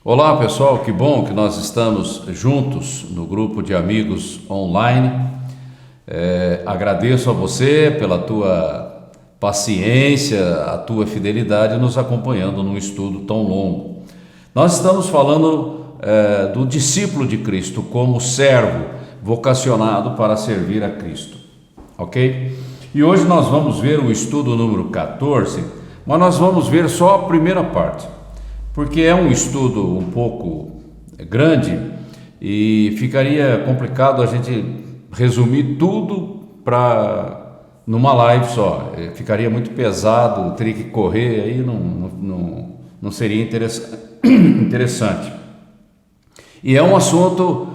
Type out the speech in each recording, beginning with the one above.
Olá pessoal, que bom que nós estamos juntos no grupo de amigos online. Agradeço a você pela tua paciência, a tua fidelidade nos acompanhando num estudo tão longo. Nós estamos falando do discípulo de Cristo como servo vocacionado para servir a Cristo, ok? E hoje nós vamos ver o estudo número 14, mas nós vamos ver só a primeira parte, porque é um estudo um pouco grande e ficaria complicado a gente resumir tudo numa live só. Ficaria muito pesado, teria que correr, aí não seria interessante. E é um assunto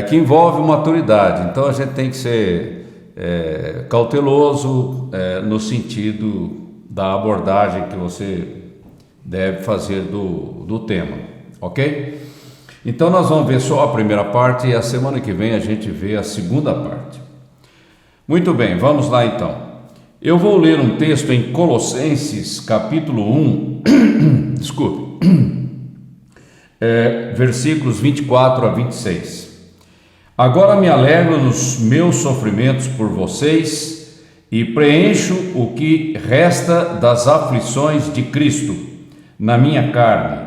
que envolve maturidade, então a gente tem que ser cauteloso no sentido da abordagem que você deve fazer do tema, ok? Então nós vamos ver só a primeira parte e a semana que vem a gente vê a segunda parte. Muito bem, vamos lá então. Eu vou ler um texto em Colossenses capítulo 1, versículos 24 a 26. Agora me alegro nos meus sofrimentos por vocês e preencho o que resta das aflições de Cristo na minha carne,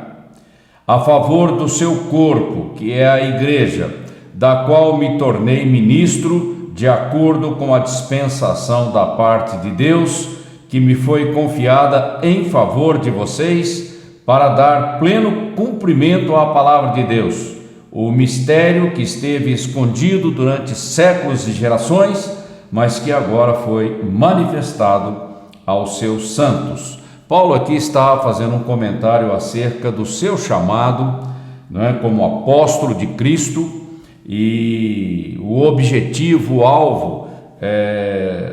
a favor do seu corpo, que é a igreja, da qual me tornei ministro de acordo com a dispensação da parte de Deus, que me foi confiada em favor de vocês, para dar pleno cumprimento à palavra de Deus, o mistério que esteve escondido durante séculos e gerações, mas que agora foi manifestado aos seus santos. Paulo aqui está fazendo um comentário acerca do seu chamado, como apóstolo de Cristo, e o objetivo, o alvo,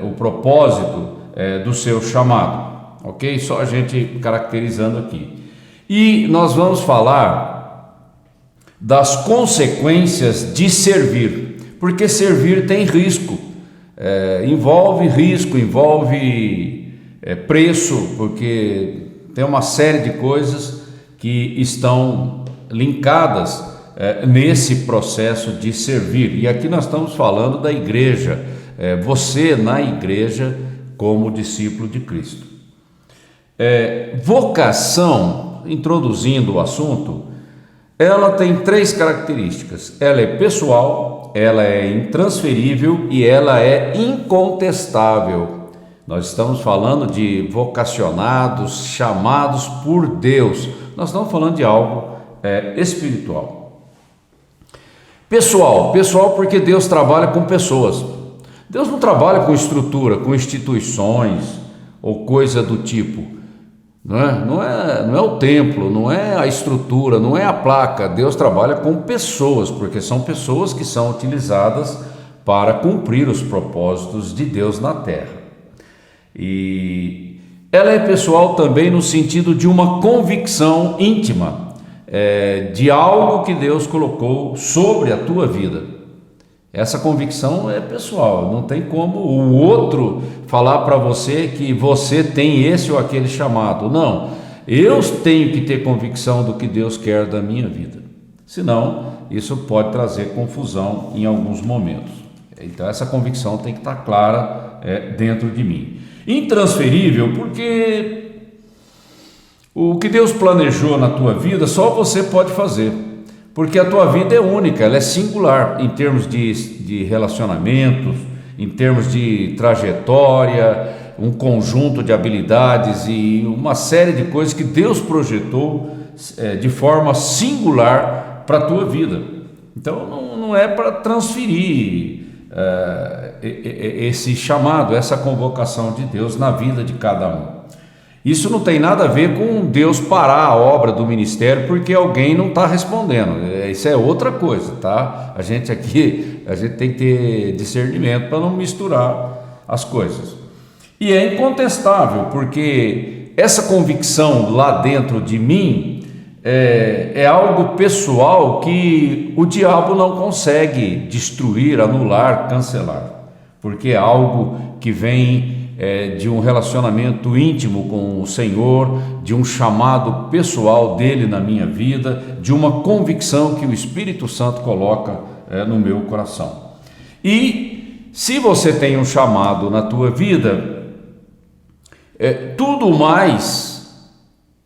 o propósito do seu chamado, ok? Só a gente caracterizando aqui. E nós vamos falar das consequências de servir, porque servir tem risco, envolve risco, envolve preço, porque tem uma série de coisas que estão linkadas nesse processo de servir. E aqui nós estamos falando da igreja, você na igreja como discípulo de Cristo. Vocação, introduzindo o assunto, ela tem três características: ela é pessoal, ela é intransferível e ela é incontestável. Nós estamos falando de vocacionados, chamados por Deus. Nós estamos falando de algo espiritual. Pessoal porque Deus trabalha com pessoas. Deus não trabalha com estrutura, com instituições ou coisa do tipo. Não é o templo, não é a estrutura, não é a placa. Deus trabalha com pessoas, porque são pessoas que são utilizadas para cumprir os propósitos de Deus na terra. E ela é pessoal também no sentido de uma convicção íntima, de algo que Deus colocou sobre a tua vida. Essa convicção é pessoal, não tem como o outro falar para você que você tem esse ou aquele chamado. Não, eu tenho que ter convicção do que Deus quer da minha vida, senão isso pode trazer confusão em alguns momentos. Então essa convicção tem que estar clara dentro de mim. Intransferível, porque o que Deus planejou na tua vida só você pode fazer, porque a tua vida é única, ela é singular em termos de relacionamentos, em termos de trajetória, um conjunto de habilidades e uma série de coisas que Deus projetou de forma singular para a tua vida. Então não é para transferir esse chamado, essa convocação de Deus na vida de cada um. Isso não tem nada a ver com Deus parar a obra do ministério porque alguém não está respondendo. Isso é outra coisa, tá? A gente tem que ter discernimento para não misturar as coisas. E é incontestável, porque essa convicção lá dentro de mim é algo pessoal que o diabo não consegue destruir, anular, cancelar, porque é algo que vem de um relacionamento íntimo com o Senhor, de um chamado pessoal dele na minha vida, de uma convicção que o Espírito Santo coloca no meu coração. E se você tem um chamado na tua vida, tudo mais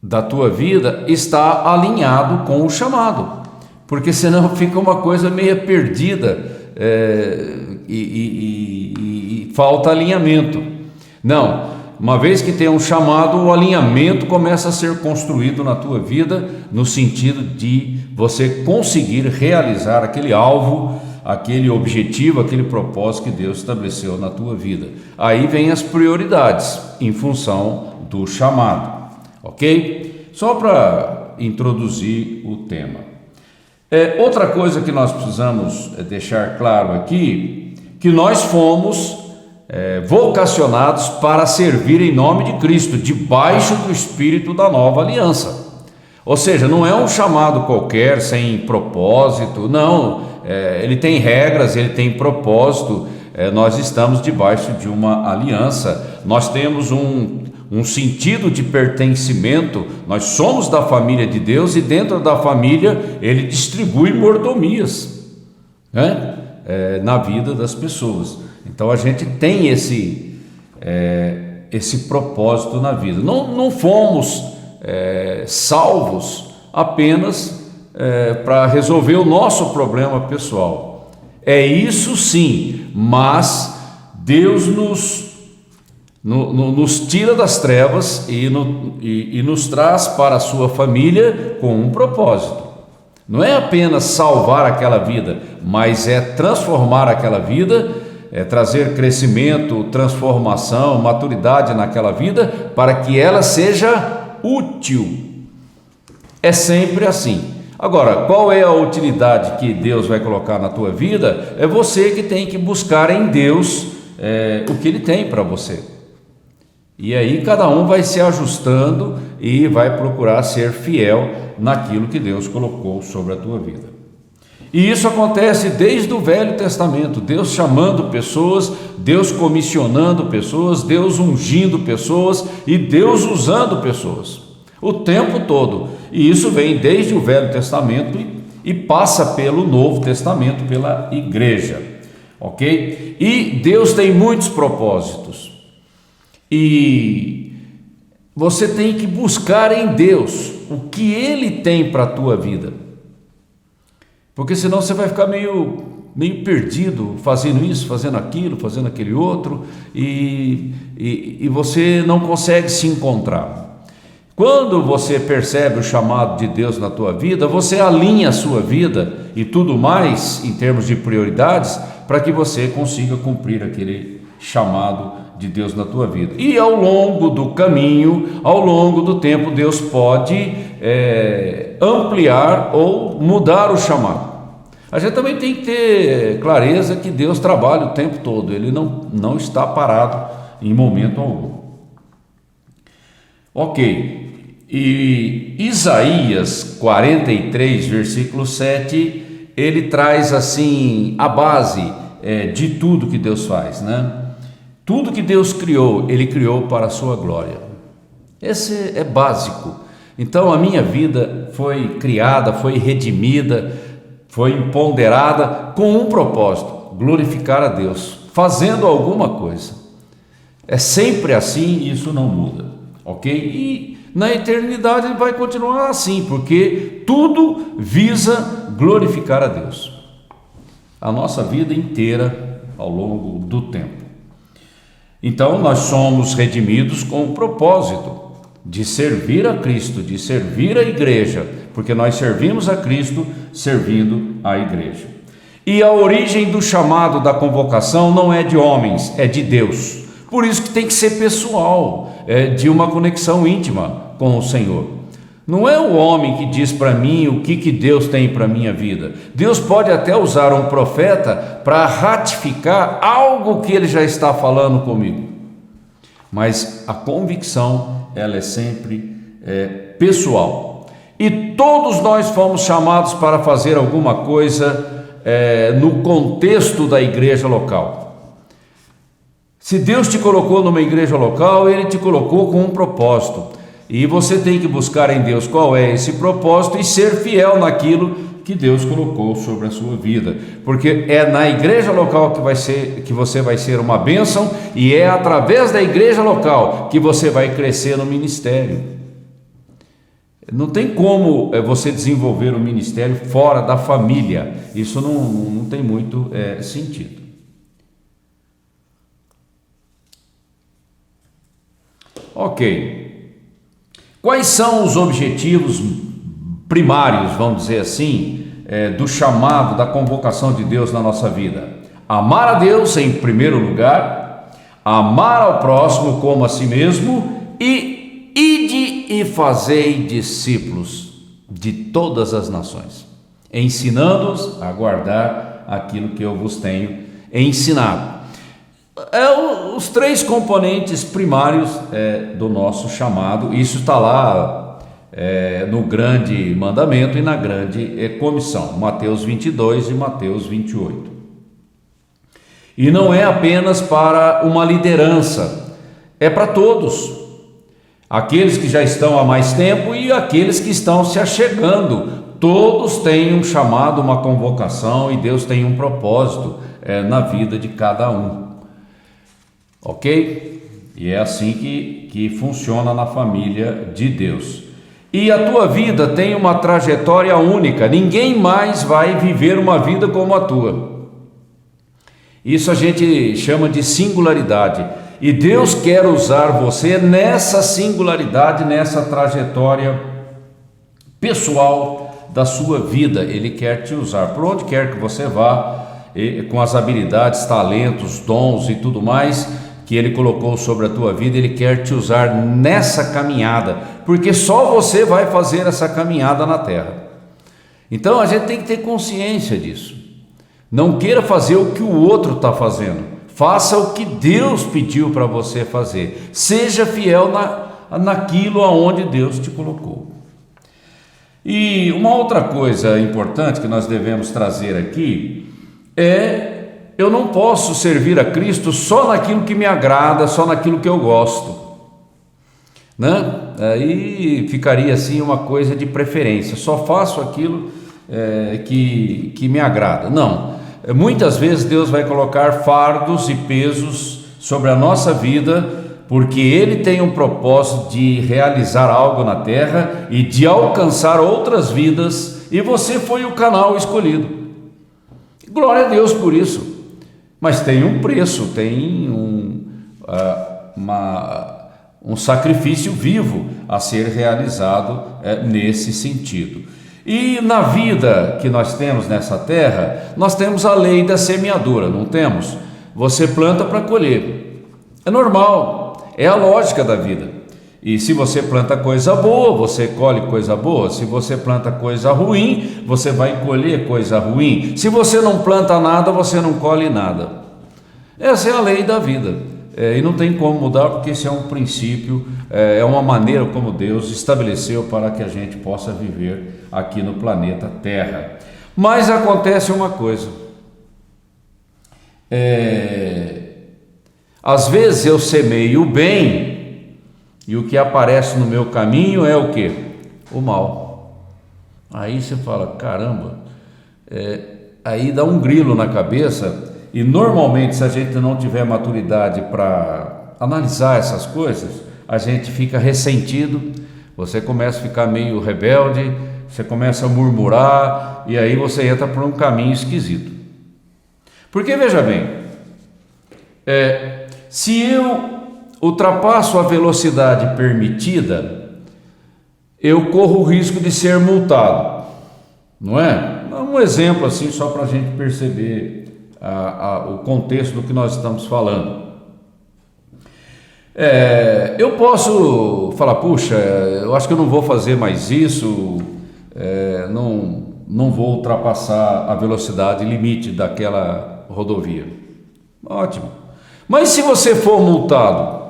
da tua vida está alinhado com o chamado, porque senão fica uma coisa meio perdida e falta alinhamento. Não, uma vez que tem um chamado, o alinhamento começa a ser construído na tua vida, no sentido de você conseguir realizar aquele alvo, aquele objetivo, aquele propósito que Deus estabeleceu na tua vida. Aí vem as prioridades em função do chamado, ok? Só para introduzir o tema. Outra coisa que nós precisamos deixar claro aqui, que nós fomos vocacionados para servir em nome de Cristo, debaixo do Espírito da nova aliança. Ou seja, não é um chamado qualquer, sem propósito, não, ele tem regras, ele tem propósito. Nós estamos debaixo de uma aliança, nós temos um sentido de pertencimento, nós somos da família de Deus, e dentro da família ele distribui mordomias, né? Na vida das pessoas. Então a gente tem esse propósito na vida. Não fomos salvos apenas para resolver o nosso problema pessoal. É isso sim, mas Deus nos tira das trevas e nos traz para a sua família com um propósito. Não é apenas salvar aquela vida, mas é transformar aquela vida, trazer crescimento, transformação, maturidade naquela vida, para que ela seja útil. É sempre assim. Agora, qual é a utilidade que Deus vai colocar na tua vida? É você que tem que buscar em Deus o que Ele tem para você. E aí cada um vai se ajustando e vai procurar ser fiel naquilo que Deus colocou sobre a tua vida. E isso acontece desde o Velho Testamento, Deus chamando pessoas, Deus comissionando pessoas, Deus ungindo pessoas e Deus usando pessoas, o tempo todo. E isso vem desde o Velho Testamento e passa pelo Novo Testamento, pela igreja, ok? E Deus tem muitos propósitos. E você tem que buscar em Deus o que Ele tem para a tua vida, porque senão você vai ficar meio perdido, fazendo isso, fazendo aquilo, fazendo aquele outro, e você não consegue se encontrar. Quando você percebe o chamado de Deus na tua vida, você alinha a sua vida e tudo mais em termos de prioridades, para que você consiga cumprir aquele chamado de Deus na tua vida. E ao longo do caminho, ao longo do tempo, Deus pode ampliar ou mudar o chamado. A gente também tem que ter clareza que Deus trabalha o tempo todo, Ele não está parado em momento algum. Ok, e Isaías 43, versículo 7, ele traz assim a base de tudo que Deus faz, né? Tudo que Deus criou, Ele criou para a sua glória. Esse é básico. Então a minha vida foi criada, foi redimida, foi empoderada com um propósito: glorificar a Deus, fazendo alguma coisa. É sempre assim e isso não muda, ok? E na eternidade vai continuar assim, porque tudo visa glorificar a Deus. A nossa vida inteira ao longo do tempo. Então nós somos redimidos com o propósito de servir a Cristo, de servir a igreja, porque nós servimos a Cristo servindo a igreja. E a origem do chamado, da convocação, não é de homens, é de Deus. Por isso que tem que ser pessoal, de uma conexão íntima com o Senhor. Não é o homem que diz para mim o que Deus tem para a minha vida. Deus pode até usar um profeta para ratificar algo que ele já está falando comigo. Mas a convicção, ela é sempre pessoal. E todos nós fomos chamados para fazer alguma coisa no contexto da igreja local. Se Deus te colocou numa igreja local, Ele te colocou com um propósito. E você tem que buscar em Deus qual é esse propósito e ser fiel naquilo que Deus colocou sobre a sua vida. Porque é na igreja local que você vai ser uma bênção, e é através da igreja local que você vai crescer no ministério. Não tem como você desenvolver um ministério fora da família. Isso não tem muito sentido. Ok. Quais são os objetivos primários, vamos dizer assim, do chamado, da convocação de Deus na nossa vida? Amar a Deus em primeiro lugar, amar ao próximo como a si mesmo, e ide e fazei discípulos de todas as nações, ensinando-os a guardar aquilo que eu vos tenho ensinado. Os três componentes primários do nosso chamado. Isso está lá no grande mandamento e na grande comissão, Mateus 22 e Mateus 28. E não é apenas para uma liderança, é para todos, aqueles que já estão há mais tempo e aqueles que estão se achegando. Todos têm um chamado, uma convocação, e Deus tem um propósito na vida de cada um. Ok? E é assim que funciona na família de Deus. E a tua vida tem uma trajetória única. Ninguém mais vai viver uma vida como a tua. Isso a gente chama de singularidade. E Deus quer usar você nessa singularidade, nessa trajetória pessoal da sua vida. Ele quer te usar por onde quer que você vá, com as habilidades, talentos, dons e tudo mais que Ele colocou sobre a tua vida. Ele quer te usar nessa caminhada, porque só você vai fazer essa caminhada na terra. Então a gente tem que ter consciência disso. Não queira fazer o que o outro está fazendo, faça o que Deus pediu para você fazer. Seja fiel naquilo aonde Deus te colocou. E uma outra coisa importante que nós devemos trazer aqui eu não posso servir a Cristo só naquilo que me agrada, só naquilo que eu gosto, né? Aí ficaria assim uma coisa de preferência, só faço aquilo que me agrada. Não, muitas vezes Deus vai colocar fardos e pesos sobre a nossa vida, porque Ele tem um propósito de realizar algo na terra e de alcançar outras vidas, e você foi o canal escolhido. Glória a Deus por isso. Mas tem um preço, tem um sacrifício vivo a ser realizado nesse sentido. E na vida que nós temos nessa terra, nós temos a lei da semeadura, não temos? Você planta para colher. É normal, é a lógica da vida. E se você planta coisa boa, você colhe coisa boa. Se você planta coisa ruim, você vai colher coisa ruim. Se você não planta nada, você não colhe nada. Essa é a lei da vida. E não tem como mudar, porque esse é um princípio, é uma maneira como Deus estabeleceu para que a gente possa viver aqui no planeta Terra. Mas acontece uma coisa. Às vezes eu semeio o bem, e o que aparece no meu caminho é o quê? O mal. Aí você fala, caramba, aí dá um grilo na cabeça, e normalmente se a gente não tiver maturidade para analisar essas coisas, a gente fica ressentido, você começa a ficar meio rebelde, você começa a murmurar, e aí você entra por um caminho esquisito. Porque veja bem, se eu ultrapasso a velocidade permitida, eu corro o risco de ser multado, não é? Um exemplo assim, só para a gente perceber o contexto do que nós estamos falando. Eu posso falar, puxa, eu acho que eu não vou fazer mais isso, não vou ultrapassar a velocidade limite daquela rodovia. Ótimo. Mas se você for multado,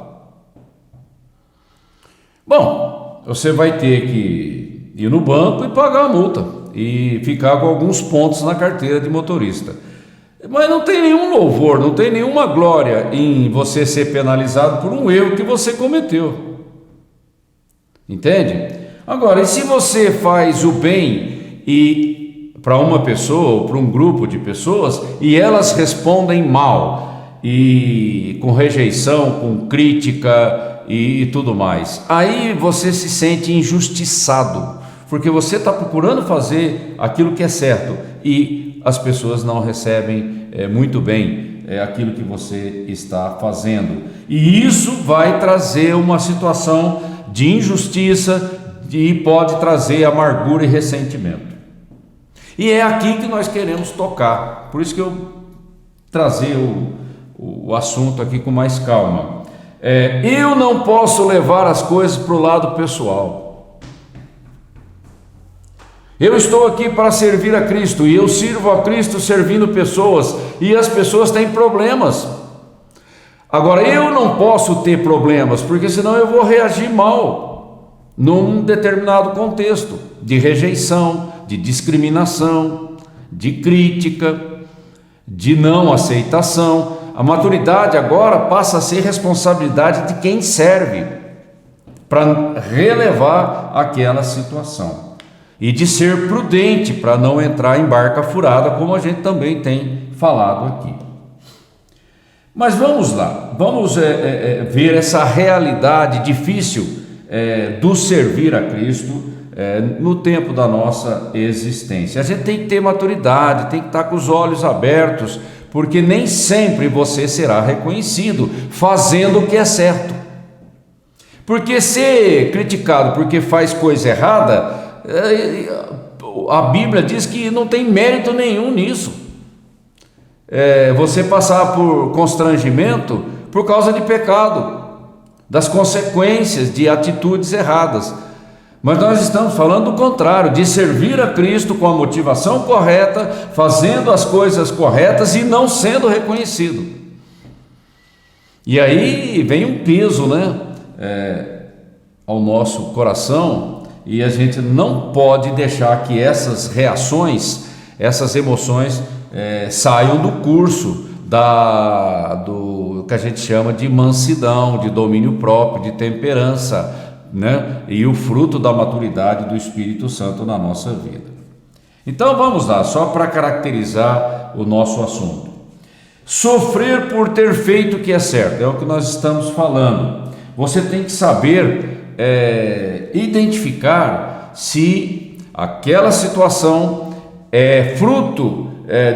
bom, você vai ter que ir no banco e pagar a multa e ficar com alguns pontos na carteira de motorista. Mas não tem nenhum louvor, não tem nenhuma glória em você ser penalizado por um erro que você cometeu. Entende? Agora, e se você faz o bem e para uma pessoa ou para um grupo de pessoas e elas respondem mal e com rejeição, com crítica e tudo mais, aí você se sente injustiçado, porque você está procurando fazer aquilo que é certo e as pessoas não recebem muito bem aquilo que você está fazendo, e isso vai trazer uma situação de injustiça e pode trazer amargura e ressentimento. E é aqui que nós queremos tocar, por isso que eu trazer o assunto aqui com mais calma. Eu não posso levar as coisas para o lado pessoal. Eu estou aqui para servir a Cristo e eu sirvo a Cristo servindo pessoas e as pessoas têm problemas. Agora eu não posso ter problemas porque senão eu vou reagir mal num determinado contexto de rejeição, de discriminação, de crítica, de não aceitação. A maturidade agora passa a ser responsabilidade de quem serve para relevar aquela situação e de ser prudente para não entrar em barca furada, como a gente também tem falado aqui. Mas vamos lá, vamos ver essa realidade difícil do servir a Cristo no tempo da nossa existência. A gente tem que ter maturidade, tem que estar com os olhos abertos, porque nem sempre você será reconhecido fazendo o que é certo. Porque ser criticado porque faz coisa errada, a Bíblia diz que não tem mérito nenhum nisso. Você passar por constrangimento por causa de pecado, das consequências de atitudes erradas. Mas nós estamos falando do contrário, de servir a Cristo com a motivação correta, fazendo as coisas corretas e não sendo reconhecido. E aí vem um peso, ao nosso coração, e a gente não pode deixar que essas reações, essas emoções saiam do curso do que a gente chama de mansidão, de domínio próprio, de temperança, e o fruto da maturidade do Espírito Santo na nossa vida. Então vamos lá, só para caracterizar o nosso assunto. Sofrer por ter feito o que é certo, é o que nós estamos falando. Você tem que saber identificar se aquela situação é fruto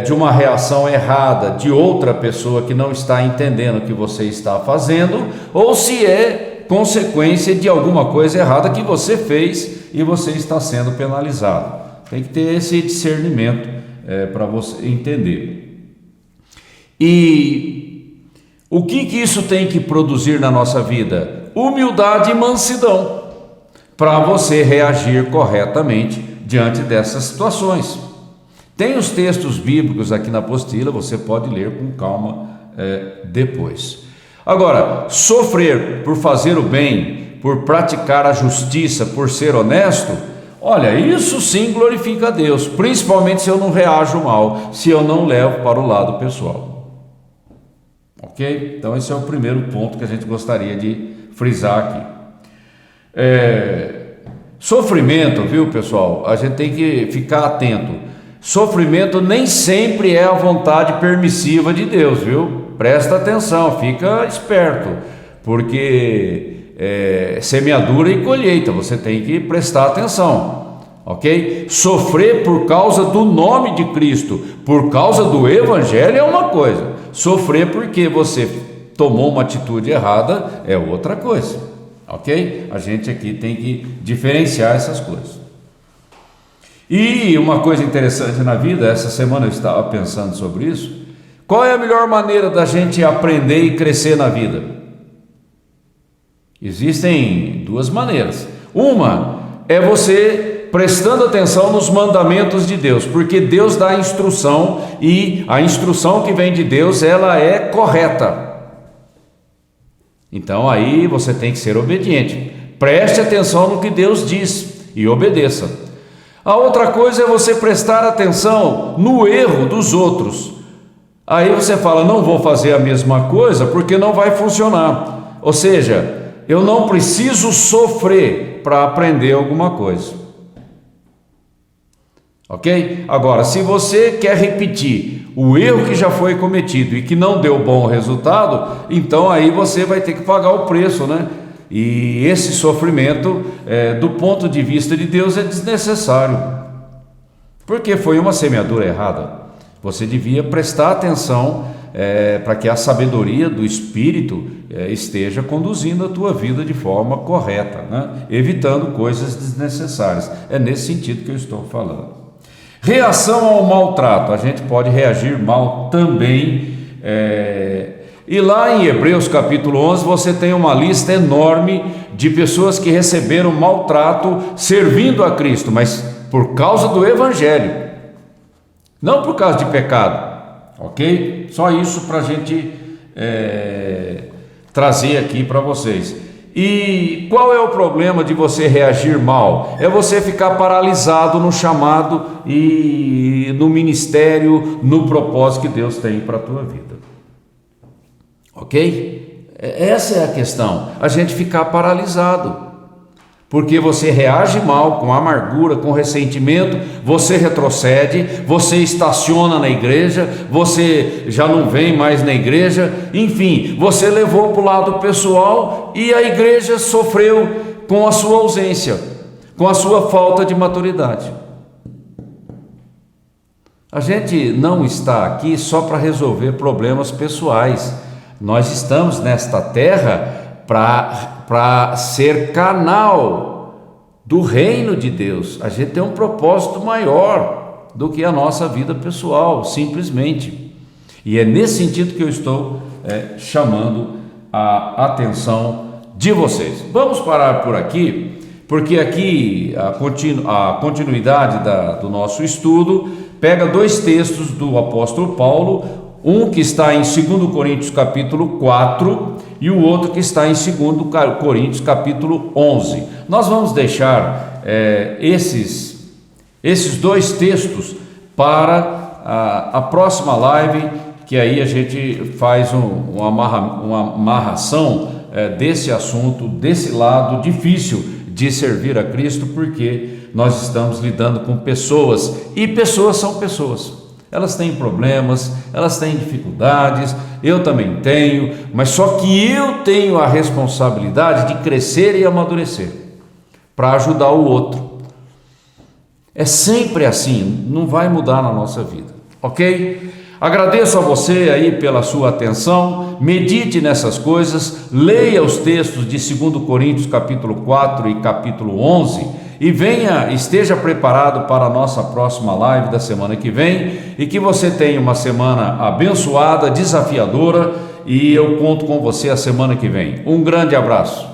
de uma reação errada de outra pessoa que não está entendendo o que você está fazendo, ou se é consequência de alguma coisa errada que você fez e você está sendo penalizado. Tem que ter esse discernimento para você entender. E o que isso tem que produzir na nossa vida? Humildade e mansidão, para você reagir corretamente diante dessas situações. Tem os textos bíblicos aqui na apostila, você pode ler com calma depois. Agora, sofrer por fazer o bem, por praticar a justiça, por ser honesto, olha, isso sim glorifica a Deus, principalmente se eu não reajo mal, se eu não levo para o lado pessoal. Ok? Então esse é o primeiro ponto que a gente gostaria de frisar aqui. Sofrimento, viu, pessoal? A gente tem que ficar atento. Sofrimento nem sempre é a vontade permissiva de Deus, viu? Presta atenção, fica esperto, porque semeadura e colheita, você tem que prestar atenção, ok? Sofrer por causa do nome de Cristo, por causa do Evangelho é uma coisa, sofrer porque você tomou uma atitude errada é outra coisa, ok? A gente aqui tem que diferenciar essas coisas. E uma coisa interessante na vida, essa semana eu estava pensando sobre isso. Qual é a melhor maneira da gente aprender e crescer na vida? Existem duas maneiras. Uma é você prestando atenção nos mandamentos de Deus, porque Deus dá a instrução e a instrução que vem de Deus, ela é correta. Então aí você tem que ser obediente. Preste atenção no que Deus diz e obedeça. A outra coisa é você prestar atenção no erro dos outros. Aí você fala, não vou fazer a mesma coisa porque não vai funcionar. Ou seja, eu não preciso sofrer para aprender alguma coisa. Ok? Agora, se você quer repetir o erro que já foi cometido e que não deu bom resultado, então aí você vai ter que pagar o preço, né? E esse sofrimento, do ponto de vista de Deus, é desnecessário, porque foi uma semeadura errada. Você devia prestar atenção para que a sabedoria do Espírito esteja conduzindo a tua vida de forma correta, né? Evitando coisas desnecessárias. É nesse sentido que eu estou falando. Reação ao maltrato. A gente pode reagir mal também. E lá em Hebreus capítulo 11 você tem uma lista enorme de pessoas que receberam maltrato servindo a Cristo, mas por causa do Evangelho, não por causa de pecado, ok? Só isso para a gente trazer aqui para vocês. E qual é o problema de você reagir mal? É você ficar paralisado no chamado e no ministério, no propósito que Deus tem para a tua vida. Ok? Essa é a questão, a gente ficar paralisado. Porque você reage mal, com amargura, com ressentimento, você retrocede, você estaciona na igreja, você já não vem mais na igreja, enfim, você levou para o lado pessoal e a igreja sofreu com a sua ausência, com a sua falta de maturidade. A gente não está aqui só para resolver problemas pessoais, nós estamos nesta terra para ser canal do reino de Deus. A gente tem um propósito maior do que a nossa vida pessoal, simplesmente. E é nesse sentido que eu estou chamando a atenção de vocês. Vamos parar por aqui, porque aqui a continuidade do nosso estudo pega dois textos do apóstolo Paulo, um que está em 2 Coríntios capítulo 4 e o outro que está em 2 Coríntios capítulo 11. Nós vamos deixar esses dois textos para a próxima live, que aí a gente faz uma amarração desse assunto, desse lado difícil de servir a Cristo, porque nós estamos lidando com pessoas, e pessoas são pessoas. Elas têm problemas, elas têm dificuldades, eu também tenho, mas só que eu tenho a responsabilidade de crescer e amadurecer, para ajudar o outro. É sempre assim, não vai mudar na nossa vida, ok? Agradeço a você aí pela sua atenção, medite nessas coisas, leia os textos de 2 Coríntios capítulo 4 e capítulo 11, e esteja preparado para a nossa próxima live da semana que vem, e que você tenha uma semana abençoada, desafiadora, e eu conto com você a semana que vem. Um grande abraço.